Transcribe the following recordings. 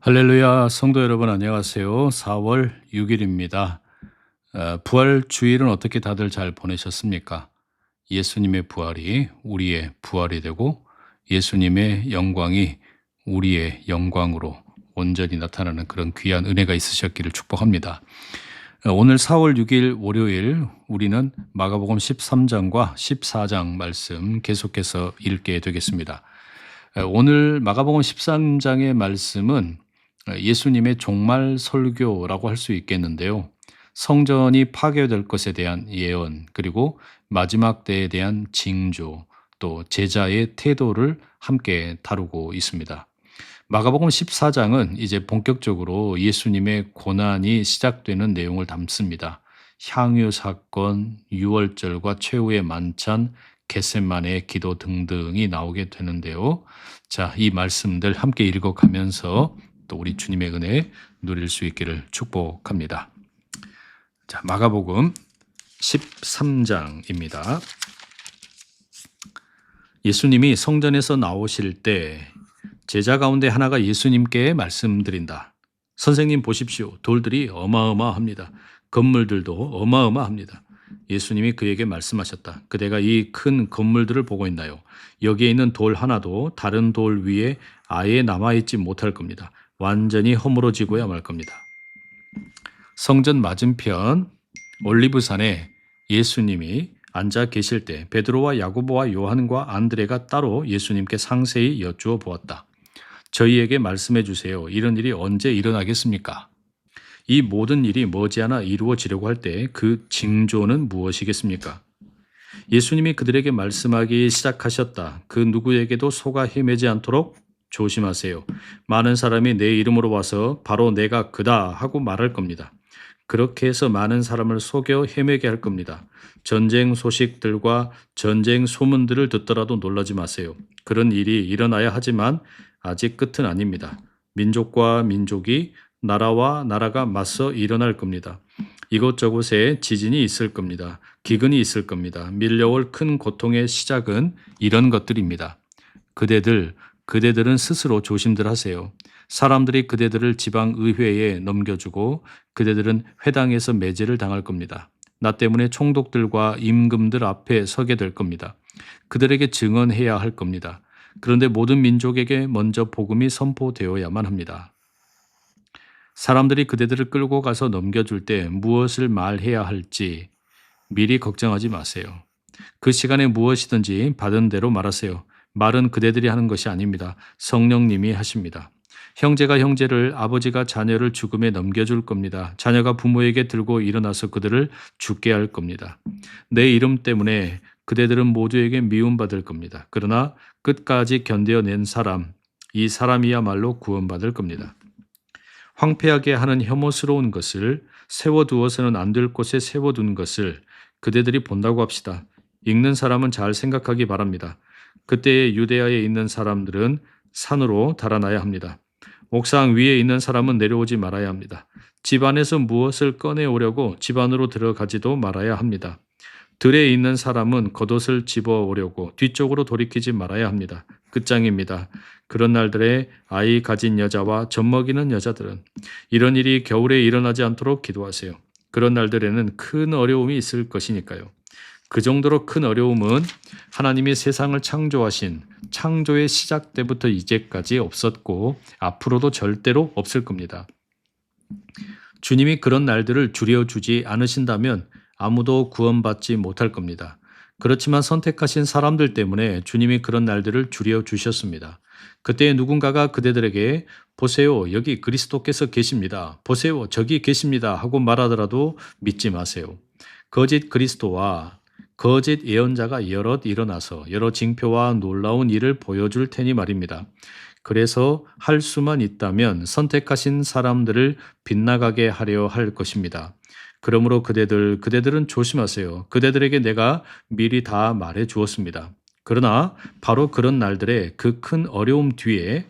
할렐루야, 성도 여러분 안녕하세요. 4월 6일입니다. 부활 주일은 어떻게 다들 잘 보내셨습니까? 예수님의 부활이 우리의 부활이 되고 예수님의 영광이 우리의 영광으로 온전히 나타나는 그런 귀한 은혜가 있으셨기를 축복합니다. 오늘 4월 6일 월요일 우리는 마가복음 13장과 14장 말씀 계속해서 읽게 되겠습니다. 오늘 마가복음 13장의 말씀은 예수님의 종말 설교라고 할 수 있겠는데요. 성전이 파괴될 것에 대한 예언, 그리고 마지막 때에 대한 징조, 또 제자의 태도를 함께 다루고 있습니다. 마가복음 14장은 이제 본격적으로 예수님의 고난이 시작되는 내용을 담습니다. 향유 사건, 유월절과 최후의 만찬, 겟세마네의 기도 등등이 나오게 되는데요. 자, 이 말씀들 함께 읽어가면서 또 우리 주님의 은혜 누릴 수 있기를 축복합니다. 자, 마가복음 13장입니다. 예수님이 성전에서 나오실 때 제자 가운데 하나가 예수님께 말씀드린다. 선생님 보십시오. 돌들이 어마어마합니다. 건물들도 어마어마합니다. 예수님이 그에게 말씀하셨다. 그대가 이 큰 건물들을 보고 있나요? 여기에 있는 돌 하나도 다른 돌 위에 아예 남아있지 못할 겁니다. 완전히 허물어지고야 말 겁니다. 성전 맞은편 올리브산에 예수님이 앉아 계실 때 베드로와 야고보와 요한과 안드레가 따로 예수님께 상세히 여쭈어 보았다. 저희에게 말씀해 주세요. 이런 일이 언제 일어나겠습니까? 이 모든 일이 머지않아 이루어지려고 할 때 그 징조는 무엇이겠습니까? 예수님이 그들에게 말씀하기 시작하셨다. 그 누구에게도 속아 헤매지 않도록 조심하세요. 많은 사람이 내 이름으로 와서 바로 내가 그다 하고 말할 겁니다. 그렇게 해서 많은 사람을 속여 헤매게 할 겁니다. 전쟁 소식들과 전쟁 소문들을 듣더라도 놀라지 마세요. 그런 일이 일어나야 하지만 아직 끝은 아닙니다. 민족과 민족이 나라와 나라가 맞서 일어날 겁니다. 이곳저곳에 지진이 있을 겁니다. 기근이 있을 겁니다. 밀려올 큰 고통의 시작은 이런 것들입니다. 그대들은 스스로 조심들 하세요. 사람들이 그대들을 지방의회에 넘겨주고 그대들은 회당에서 매제를 당할 겁니다. 나 때문에 총독들과 임금들 앞에 서게 될 겁니다. 그들에게 증언해야 할 겁니다. 그런데 모든 민족에게 먼저 복음이 선포되어야만 합니다. 사람들이 그대들을 끌고 가서 넘겨줄 때 무엇을 말해야 할지 미리 걱정하지 마세요. 그 시간에 무엇이든지 받은 대로 말하세요. 말은 그대들이 하는 것이 아닙니다. 성령님이 하십니다. 형제가 형제를, 아버지가 자녀를 죽음에 넘겨줄 겁니다. 자녀가 부모에게 들고 일어나서 그들을 죽게 할 겁니다. 내 이름 때문에 그대들은 모두에게 미움받을 겁니다. 그러나 끝까지 견뎌낸 사람, 이 사람이야말로 구원받을 겁니다. 황폐하게 하는 혐오스러운 것을 세워두어서는 안 될 곳에 세워둔 것을 그대들이 본다고 합시다. 읽는 사람은 잘 생각하기 바랍니다. 그때의 유대야에 있는 사람들은 산으로 달아나야 합니다. 옥상 위에 있는 사람은 내려오지 말아야 합니다. 집 안에서 무엇을 꺼내오려고 집 안으로 들어가지도 말아야 합니다. 들에 있는 사람은 겉옷을 집어오려고 뒤쪽으로 돌이키지 말아야 합니다. 끝장입니다. 그런 날들에 아이 가진 여자와 젖먹이는 여자들은 이런 일이 겨울에 일어나지 않도록 기도하세요. 그런 날들에는 큰 어려움이 있을 것이니까요. 그 정도로 큰 어려움은 하나님이 세상을 창조하신 창조의 시작 때부터 이제까지 없었고 앞으로도 절대로 없을 겁니다. 주님이 그런 날들을 줄여주지 않으신다면 아무도 구원받지 못할 겁니다. 그렇지만 선택하신 사람들 때문에 주님이 그런 날들을 줄여주셨습니다. 그때 누군가가 그대들에게 보세요, 여기 그리스도께서 계십니다. 보세요, 저기 계십니다 하고 말하더라도 믿지 마세요. 거짓 그리스도와 거짓 예언자가 여럿 일어나서 여러 징표와 놀라운 일을 보여줄 테니 말입니다. 그래서 할 수만 있다면 선택하신 사람들을 빗나가게 하려 할 것입니다. 그러므로 그대들은 조심하세요. 그대들에게 내가 미리 다 말해 주었습니다. 그러나 바로 그런 날들에 그 큰 어려움 뒤에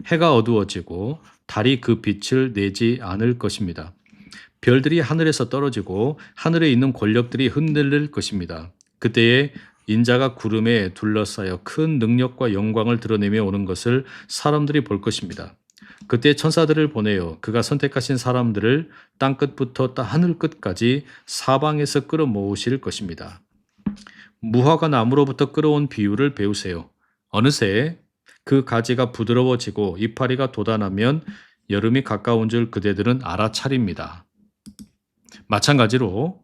해가 어두워지고 달이 그 빛을 내지 않을 것입니다. 별들이 하늘에서 떨어지고 하늘에 있는 권력들이 흔들릴 것입니다. 그때에 인자가 구름에 둘러싸여 큰 능력과 영광을 드러내며 오는 것을 사람들이 볼 것입니다. 그때 천사들을 보내어 그가 선택하신 사람들을 땅끝부터 하늘 끝까지 사방에서 끌어모으실 것입니다. 무화과 나무로부터 끌어온 비유를 배우세요. 어느새 그 가지가 부드러워지고 이파리가 돋아나면 여름이 가까운 줄 그대들은 알아차립니다. 마찬가지로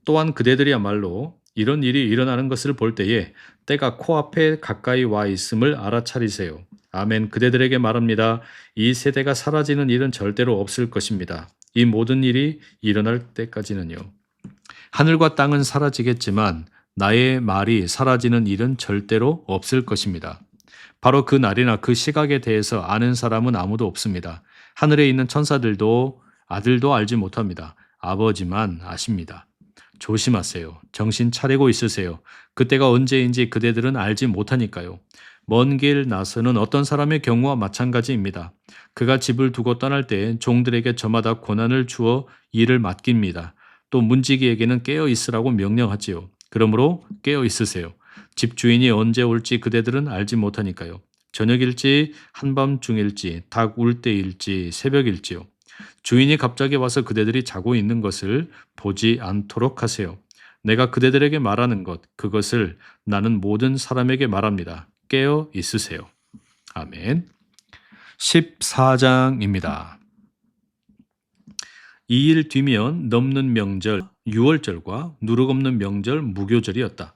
또한 그대들이야말로 이런 일이 일어나는 것을 볼 때에 때가 코앞에 가까이 와 있음을 알아차리세요. 아멘. 그대들에게 말합니다. 이 세대가 사라지는 일은 절대로 없을 것입니다. 이 모든 일이 일어날 때까지는요. 하늘과 땅은 사라지겠지만 나의 말이 사라지는 일은 절대로 없을 것입니다. 바로 그 날이나 그 시각에 대해서 아는 사람은 아무도 없습니다. 하늘에 있는 천사들도 아들도 알지 못합니다. 아버지만 아십니다. 조심하세요. 정신 차리고 있으세요. 그때가 언제인지 그대들은 알지 못하니까요. 먼 길 나서는 어떤 사람의 경우와 마찬가지입니다. 그가 집을 두고 떠날 때 종들에게 저마다 고난을 주어 일을 맡깁니다. 또 문지기에게는 깨어 있으라고 명령하지요. 그러므로 깨어 있으세요. 집주인이 언제 올지 그대들은 알지 못하니까요. 저녁일지 한밤중일지 닭 울 때일지 새벽일지요. 주인이 갑자기 와서 그대들이 자고 있는 것을 보지 않도록 하세요. 내가 그대들에게 말하는 것, 그것을 나는 모든 사람에게 말합니다. 깨어 있으세요. 아멘. 14장입니다. 2일 뒤면 넘는 명절 유월절과 누룩 없는 명절 무교절이었다.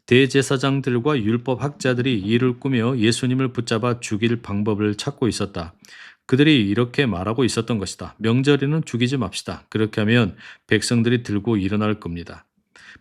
대제사장들과 율법학자들이 이를 꾸며 예수님을 붙잡아 죽일 방법을 찾고 있었다. 그들이 이렇게 말하고 있었던 것이다. 명절에는 죽이지 맙시다. 그렇게 하면 백성들이 들고 일어날 겁니다.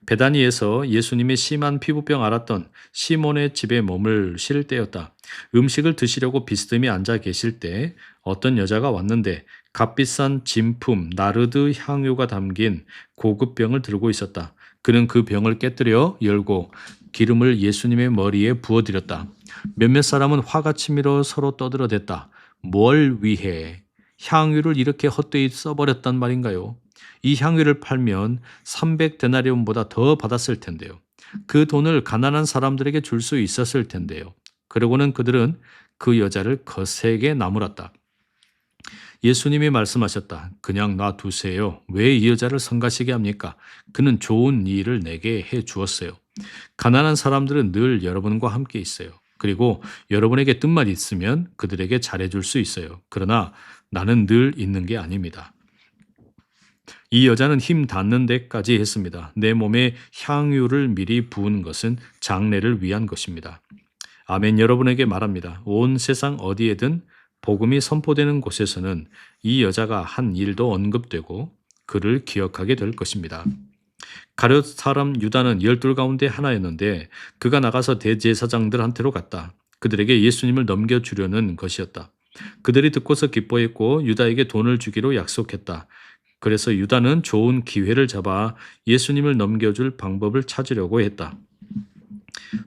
베다니에서 예수님이 심한 피부병 앓았던 시몬의 집에 머물실 때였다. 음식을 드시려고 비스듬히 앉아 계실 때 어떤 여자가 왔는데 값비싼 진품 나르드 향유가 담긴 고급 병을 들고 있었다. 그는 그 병을 깨뜨려 열고 기름을 예수님의 머리에 부어드렸다. 몇몇 사람은 화가 치밀어 서로 떠들어댔다. 뭘 위해 향유를 이렇게 헛되이 써버렸단 말인가요? 이 향유를 팔면 300데나리온보다 더 받았을 텐데요. 그 돈을 가난한 사람들에게 줄 수 있었을 텐데요. 그러고는 그들은 그 여자를 거세게 나무랐다. 예수님이 말씀하셨다. 그냥 놔두세요. 왜 이 여자를 성가시게 합니까? 그는 좋은 일을 내게 해 주었어요. 가난한 사람들은 늘 여러분과 함께 있어요. 그리고 여러분에게 뜻만 있으면 그들에게 잘해줄 수 있어요. 그러나 나는 늘 있는 게 아닙니다. 이 여자는 힘 닿는 데까지 했습니다. 내 몸에 향유를 미리 부은 것은 장례를 위한 것입니다. 아멘. 여러분에게 말합니다. 온 세상 어디에든 복음이 선포되는 곳에서는 이 여자가 한 일도 언급되고 그를 기억하게 될 것입니다. 가룟 사람 유다는 12 가운데 하나였는데 그가 나가서 대제사장들한테로 갔다. 그들에게 예수님을 넘겨주려는 것이었다. 그들이 듣고서 기뻐했고 유다에게 돈을 주기로 약속했다. 그래서 유다는 좋은 기회를 잡아 예수님을 넘겨줄 방법을 찾으려고 했다.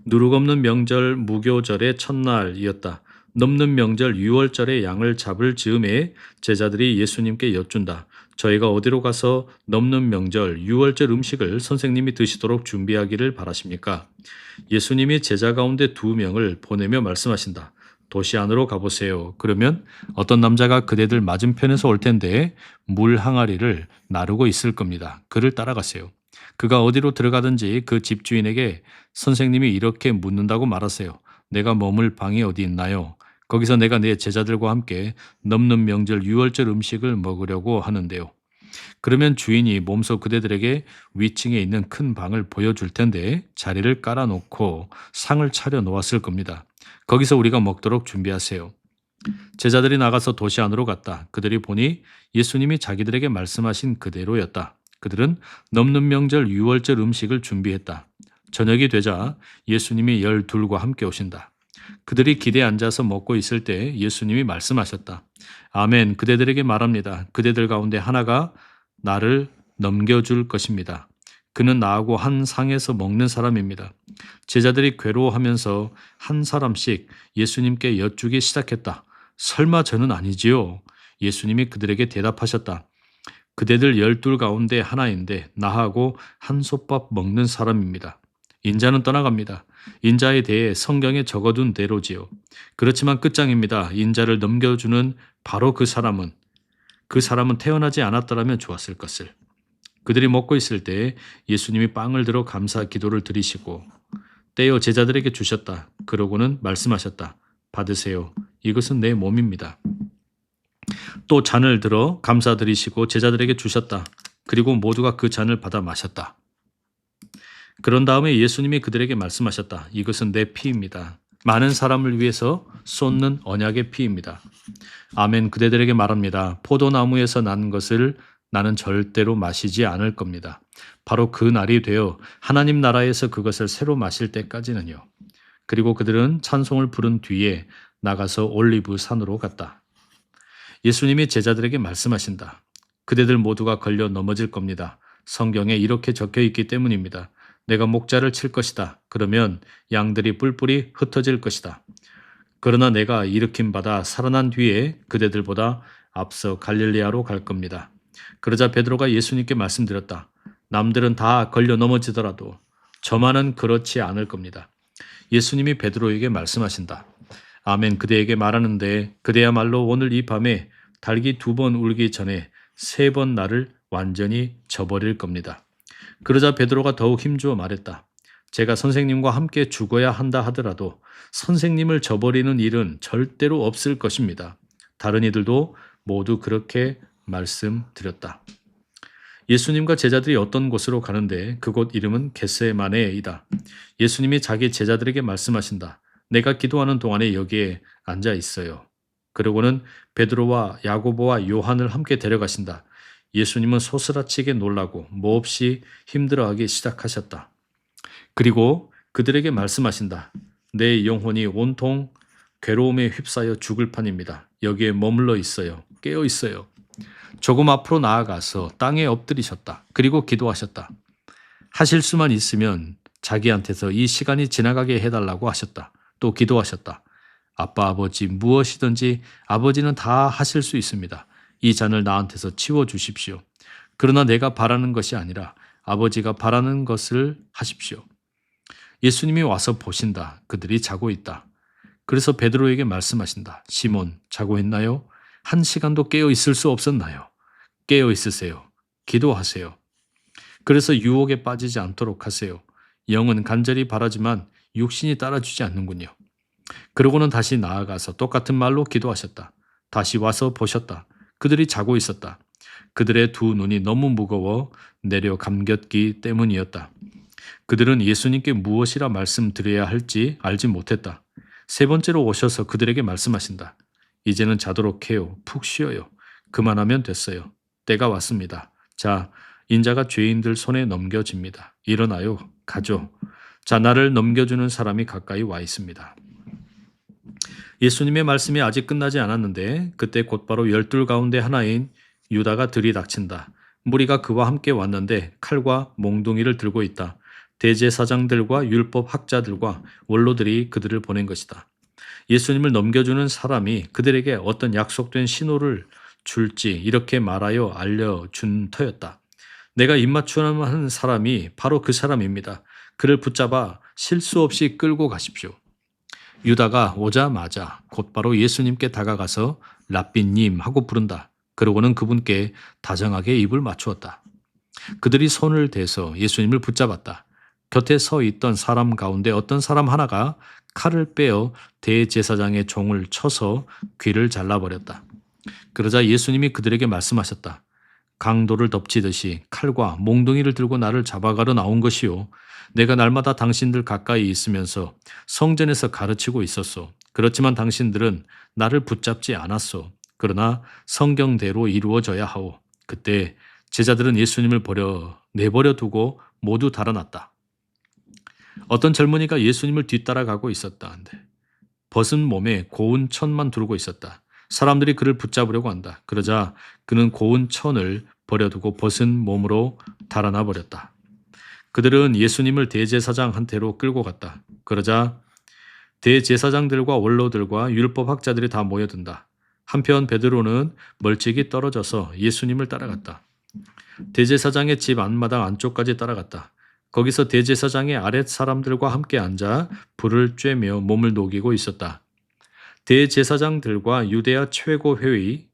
누룩 없는 명절 무교절의 첫날이었다. 넘는 명절 유월절에 양을 잡을 즈음에 제자들이 예수님께 여쭌다. 저희가 어디로 가서 넘는 명절 유월절 음식을 선생님이 드시도록 준비하기를 바라십니까? 예수님이 제자 가운데 2명을 보내며 말씀하신다. 도시 안으로 가보세요. 그러면 어떤 남자가 그대들 맞은편에서 올 텐데 물 항아리를 나르고 있을 겁니다. 그를 따라가세요. 그가 어디로 들어가든지 그 집주인에게 선생님이 이렇게 묻는다고 말하세요. 내가 머물 방이 어디 있나요? 거기서 내가 내 제자들과 함께 넘는 명절 유월절 음식을 먹으려고 하는데요. 그러면 주인이 몸소 그대들에게 위층에 있는 큰 방을 보여줄 텐데 자리를 깔아놓고 상을 차려 놓았을 겁니다. 거기서 우리가 먹도록 준비하세요. 제자들이 나가서 도시 안으로 갔다. 그들이 보니 예수님이 자기들에게 말씀하신 그대로였다. 그들은 넘는 명절 유월절 음식을 준비했다. 저녁이 되자 예수님이 12과 함께 오신다. 그들이 기대에 앉아서 먹고 있을 때 예수님이 말씀하셨다. 아멘. 그대들에게 말합니다. 그대들 가운데 하나가 나를 넘겨줄 것입니다. 그는 나하고 한 상에서 먹는 사람입니다. 제자들이 괴로워하면서 한 사람씩 예수님께 여쭈기 시작했다. 설마 저는 아니지요? 예수님이 그들에게 대답하셨다. 그대들 12 가운데 하나인데 나하고 한 솥밥 먹는 사람입니다. 인자는 떠나갑니다. 인자에 대해 성경에 적어둔 대로지요. 그렇지만 끝장입니다. 인자를 넘겨주는 바로 그 사람은 태어나지 않았더라면 좋았을 것을. 그들이 먹고 있을 때 예수님이 빵을 들어 감사 기도를 드리시고 떼어 제자들에게 주셨다. 그러고는 말씀하셨다. 받으세요. 이것은 내 몸입니다. 또 잔을 들어 감사드리시고 제자들에게 주셨다. 그리고 모두가 그 잔을 받아 마셨다. 그런 다음에 예수님이 그들에게 말씀하셨다. 이것은 내 피입니다. 많은 사람을 위해서 쏟는 언약의 피입니다. 아멘. 그대들에게 말합니다. 포도나무에서 난 것을 나는 절대로 마시지 않을 겁니다. 바로 그 날이 되어 하나님 나라에서 그것을 새로 마실 때까지는요. 그리고 그들은 찬송을 부른 뒤에 나가서 올리브 산으로 갔다. 예수님이 제자들에게 말씀하신다. 그대들 모두가 걸려 넘어질 겁니다. 성경에 이렇게 적혀 있기 때문입니다. 내가 목자를 칠 것이다. 그러면 양들이 뿔뿔이 흩어질 것이다. 그러나 내가 일으킴받아 살아난 뒤에 그대들보다 앞서 갈릴리아로 갈 겁니다. 그러자 베드로가 예수님께 말씀드렸다. 남들은 다 걸려 넘어지더라도 저만은 그렇지 않을 겁니다. 예수님이 베드로에게 말씀하신다. 아멘. 그대에게 말하는데 그대야말로 오늘 이 밤에 닭이 2번 울기 전에 3번 나를 완전히 저버릴 겁니다. 그러자 베드로가 더욱 힘주어 말했다. 제가 선생님과 함께 죽어야 한다 하더라도 선생님을 저버리는 일은 절대로 없을 것입니다. 다른 이들도 모두 그렇게 말씀드렸다. 예수님과 제자들이 어떤 곳으로 가는데 그곳 이름은 겟세마네이다. 예수님이 자기 제자들에게 말씀하신다. 내가 기도하는 동안에 여기에 앉아 있어요. 그러고는 베드로와 야고보와 요한을 함께 데려가신다. 예수님은 소스라치게 놀라고 몹시 힘들어하기 시작하셨다. 그리고 그들에게 말씀하신다. 내 영혼이 온통 괴로움에 휩싸여 죽을 판입니다. 여기에 머물러 있어요. 깨어 있어요. 조금 앞으로 나아가서 땅에 엎드리셨다. 그리고 기도하셨다. 하실 수만 있으면 자기한테서 이 시간이 지나가게 해달라고 하셨다. 또 기도하셨다. 아빠, 아버지 무엇이든지 아버지는 다 하실 수 있습니다. 이 잔을 나한테서 치워주십시오. 그러나 내가 바라는 것이 아니라 아버지가 바라는 것을 하십시오. 예수님이 와서 보신다. 그들이 자고 있다. 그래서 베드로에게 말씀하신다. 시몬, 자고 있나요? 1시간도 깨어 있을 수 없었나요? 깨어 있으세요. 기도하세요. 그래서 유혹에 빠지지 않도록 하세요. 영은 간절히 바라지만 육신이 따라주지 않는군요. 그러고는 다시 나아가서 똑같은 말로 기도하셨다. 다시 와서 보셨다. 그들이 자고 있었다. 그들의 2 눈이 너무 무거워 내려 감겼기 때문이었다. 그들은 예수님께 무엇이라 말씀드려야 할지 알지 못했다. 3번째로 오셔서 그들에게 말씀하신다. 이제는 자도록 해요. 푹 쉬어요. 그만하면 됐어요. 때가 왔습니다. 자, 인자가 죄인들 손에 넘겨집니다. 일어나요. 가죠. 자, 나를 넘겨주는 사람이 가까이 와 있습니다. 예수님의 말씀이 아직 끝나지 않았는데 그때 곧바로 12 가운데 하나인 유다가 들이닥친다. 무리가 그와 함께 왔는데 칼과 몽둥이를 들고 있다. 대제사장들과 율법 학자들과 원로들이 그들을 보낸 것이다. 예수님을 넘겨주는 사람이 그들에게 어떤 약속된 신호를 줄지 이렇게 말하여 알려준 터였다. 내가 입맞춤하는 사람이 바로 그 사람입니다. 그를 붙잡아 실수 없이 끌고 가십시오. 유다가 오자마자 곧바로 예수님께 다가가서 랍비님 하고 부른다. 그러고는 그분께 다정하게 입을 맞추었다. 그들이 손을 대서 예수님을 붙잡았다. 곁에 서 있던 사람 가운데 어떤 사람 하나가 칼을 빼어 대제사장의 종을 쳐서 귀를 잘라버렸다. 그러자 예수님이 그들에게 말씀하셨다. 강도를 덮치듯이 칼과 몽둥이를 들고 나를 잡아가러 나온 것이요. 내가 날마다 당신들 가까이 있으면서 성전에서 가르치고 있었소. 그렇지만 당신들은 나를 붙잡지 않았소. 그러나 성경대로 이루어져야 하오. 그때 제자들은 예수님을 내버려 두고 모두 달아났다. 어떤 젊은이가 예수님을 뒤따라가고 있었다. 벗은 몸에 고운 천만 두르고 있었다. 사람들이 그를 붙잡으려고 한다. 그러자 그는 고운 천을 버려두고 벗은 몸으로 달아나 버렸다. 그들은 예수님을 대제사장한테로 끌고 갔다. 그러자 대제사장들과 원로들과 율법학자들이 다 모여든다. 한편 베드로는 멀찍이 떨어져서 예수님을 따라갔다. 대제사장의 집 안마당 안쪽까지 따라갔다. 거기서 대제사장의 아랫 사람들과 함께 앉아 불을 쬐며 몸을 녹이고 있었다. 대제사장들과 유대야 최고회의,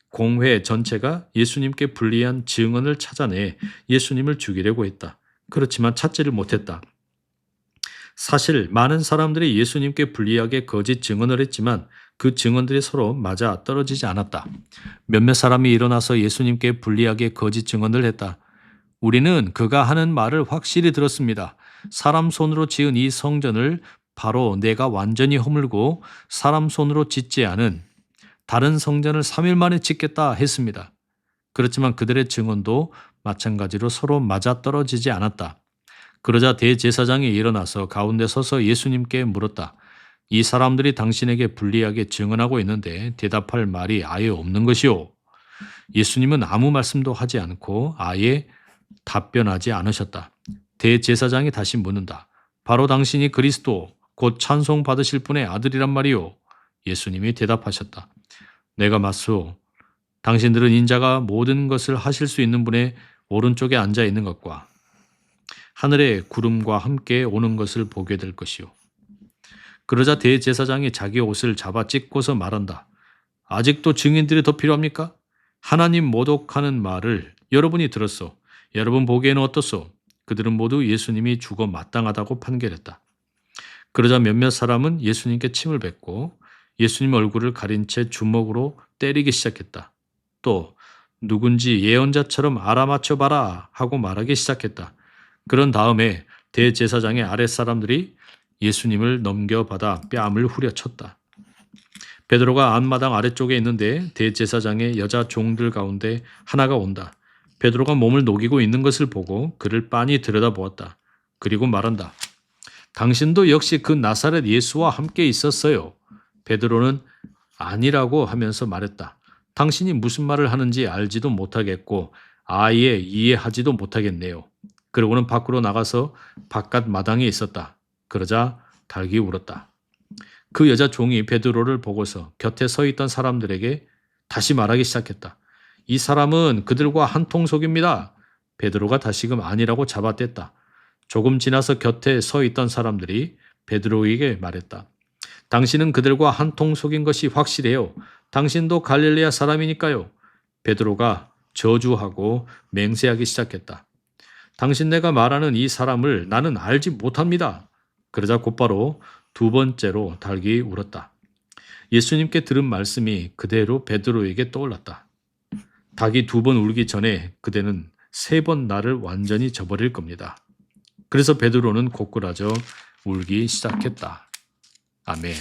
공회 전체가 예수님께 불리한 증언을 찾아내 예수님을 죽이려고 했다. 그렇지만 찾지를 못했다. 사실 많은 사람들이 예수님께 불리하게 거짓 증언을 했지만 그 증언들이 서로 맞아 떨어지지 않았다. 몇몇 사람이 일어나서 예수님께 불리하게 거짓 증언을 했다. 우리는 그가 하는 말을 확실히 들었습니다. 사람 손으로 지은 이 성전을 바로 내가 완전히 허물고 사람 손으로 짓지 않은 다른 성전을 3일 만에 짓겠다 했습니다. 그렇지만 그들의 증언도 마찬가지로 서로 맞아떨어지지 않았다. 그러자 대제사장이 일어나서 가운데 서서 예수님께 물었다. 이 사람들이 당신에게 불리하게 증언하고 있는데 대답할 말이 아예 없는 것이오. 예수님은 아무 말씀도 하지 않고 아예 답변하지 않으셨다. 대제사장이 다시 묻는다. 바로 당신이 그리스도 곧 찬송 받으실 분의 아들이란 말이오. 예수님이 대답하셨다. 내가 맞소. 당신들은 인자가 모든 것을 하실 수 있는 분의 오른쪽에 앉아 있는 것과 하늘의 구름과 함께 오는 것을 보게 될 것이요. 그러자 대제사장이 자기 옷을 잡아 찢고서 말한다. 아직도 증인들이 더 필요합니까? 하나님 모독하는 말을 여러분이 들었소. 여러분 보기에는 어떻소? 그들은 모두 예수님이 죽어 마땅하다고 판결했다. 그러자 몇몇 사람은 예수님께 침을 뱉고 예수님 얼굴을 가린 채 주먹으로 때리기 시작했다. 또 누군지 예언자처럼 알아맞혀봐라 하고 말하기 시작했다. 그런 다음에 대제사장의 아랫사람들이 예수님을 넘겨받아 뺨을 후려쳤다. 베드로가 안마당 아래쪽에 있는데 대제사장의 여자 종들 가운데 하나가 온다. 베드로가 몸을 녹이고 있는 것을 보고 그를 빤히 들여다보았다. 그리고 말한다. 당신도 역시 그 나사렛 예수와 함께 있었어요. 베드로는 아니라고 하면서 말했다. 당신이 무슨 말을 하는지 알지도 못하겠고 아예 이해하지도 못하겠네요. 그러고는 밖으로 나가서 바깥 마당에 있었다. 그러자 닭이 울었다. 그 여자 종이 베드로를 보고서 곁에 서 있던 사람들에게 다시 말하기 시작했다. 이 사람은 그들과 한통속입니다. 베드로가 다시금 아니라고 잡아댔다. 조금 지나서 곁에 서 있던 사람들이 베드로에게 말했다. 당신은 그들과 한통속인 것이 확실해요. 당신도 갈릴레아 사람이니까요. 베드로가 저주하고 맹세하기 시작했다. 당신네가 말하는 이 사람을 나는 알지 못합니다. 그러자 곧바로 두 번째로 닭이 울었다. 예수님께 들은 말씀이 그대로 베드로에게 떠올랐다. 닭이 두 번 울기 전에 그대는 3번 나를 완전히 저버릴 겁니다. 그래서 베드로는 고꾸라져 울기 시작했다. 아멘.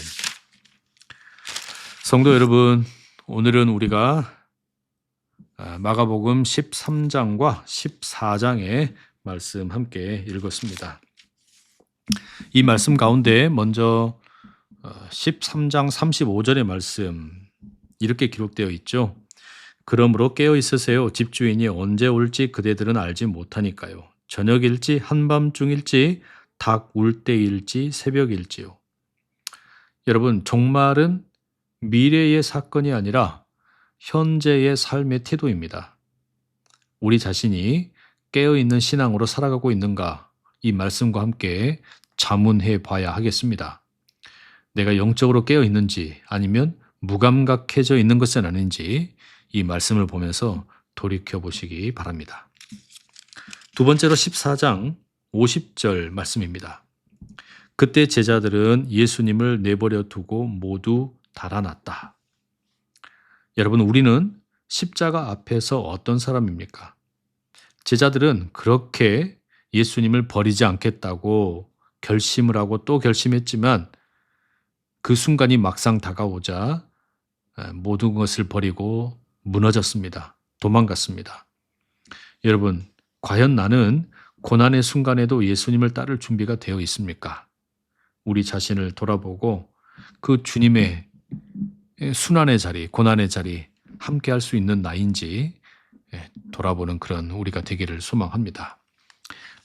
성도 여러분, 오늘은 우리가 마가복음 13장과 14장의 말씀 함께 읽었습니다. 이 말씀 가운데 먼저 13장 35절의 말씀 이렇게 기록되어 있죠. 그러므로 깨어 있으세요. 집주인이 언제 올지 그대들은 알지 못하니까요. 저녁일지 한밤중일지 닭 울 때일지 새벽일지요. 여러분, 종말은 미래의 사건이 아니라 현재의 삶의 태도입니다. 우리 자신이 깨어있는 신앙으로 살아가고 있는가, 이 말씀과 함께 자문해 봐야 하겠습니다. 내가 영적으로 깨어있는지 아니면 무감각해져 있는 것은 아닌지 이 말씀을 보면서 돌이켜 보시기 바랍니다. 두 번째로 14장 50절 말씀입니다. 그때 제자들은 예수님을 내버려 두고 모두 달아났다. 여러분, 우리는 십자가 앞에서 어떤 사람입니까? 제자들은 그렇게 예수님을 버리지 않겠다고 결심을 하고 또 결심했지만 그 순간이 막상 다가오자 모든 것을 버리고 무너졌습니다. 도망갔습니다. 여러분, 과연 나는 고난의 순간에도 예수님을 따를 준비가 되어 있습니까? 우리 자신을 돌아보고 그 주님의 순환의 자리, 고난의 자리 함께 할 수 있는 나인지 돌아보는 그런 우리가 되기를 소망합니다.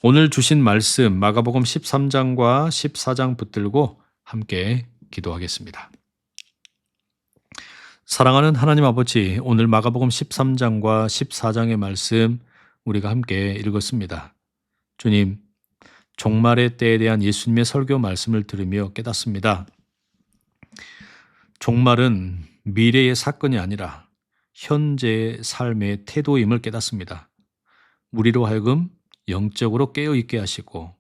오늘 주신 말씀 마가복음 13장과 14장 붙들고 함께 기도하겠습니다. 사랑하는 하나님 아버지, 오늘 마가복음 13장과 14장의 말씀 우리가 함께 읽었습니다. 주님, 종말의 때에 대한 예수님의 설교 말씀을 들으며 깨닫습니다. 종말은 미래의 사건이 아니라 현재의 삶의 태도임을 깨닫습니다. 우리로 하여금 영적으로 깨어있게 하시고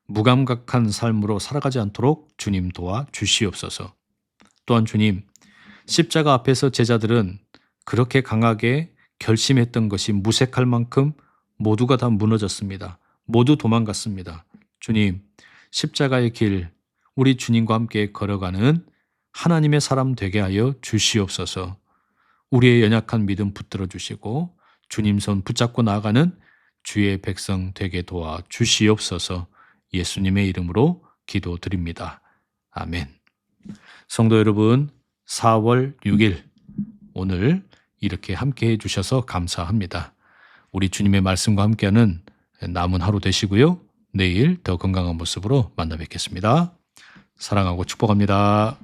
무감각한 삶으로 살아가지 않도록 주님 도와 주시옵소서. 또한 주님, 십자가 앞에서 제자들은 그렇게 강하게 결심했던 것이 무색할 만큼 모두가 다 무너졌습니다. 모두 도망갔습니다. 주님, 십자가의 길, 우리 주님과 함께 걸어가는 하나님의 사람 되게 하여 주시옵소서. 우리의 연약한 믿음 붙들어 주시고 주님 손 붙잡고 나아가는 주의 백성 되게 도와 주시옵소서. 예수님의 이름으로 기도드립니다. 아멘. 성도 여러분, 4월 6일 오늘 이렇게 함께 해주셔서 감사합니다. 우리 주님의 말씀과 함께하는 남은 하루 되시고요. 내일 더 건강한 모습으로 만나 뵙겠습니다. 사랑하고 축복합니다.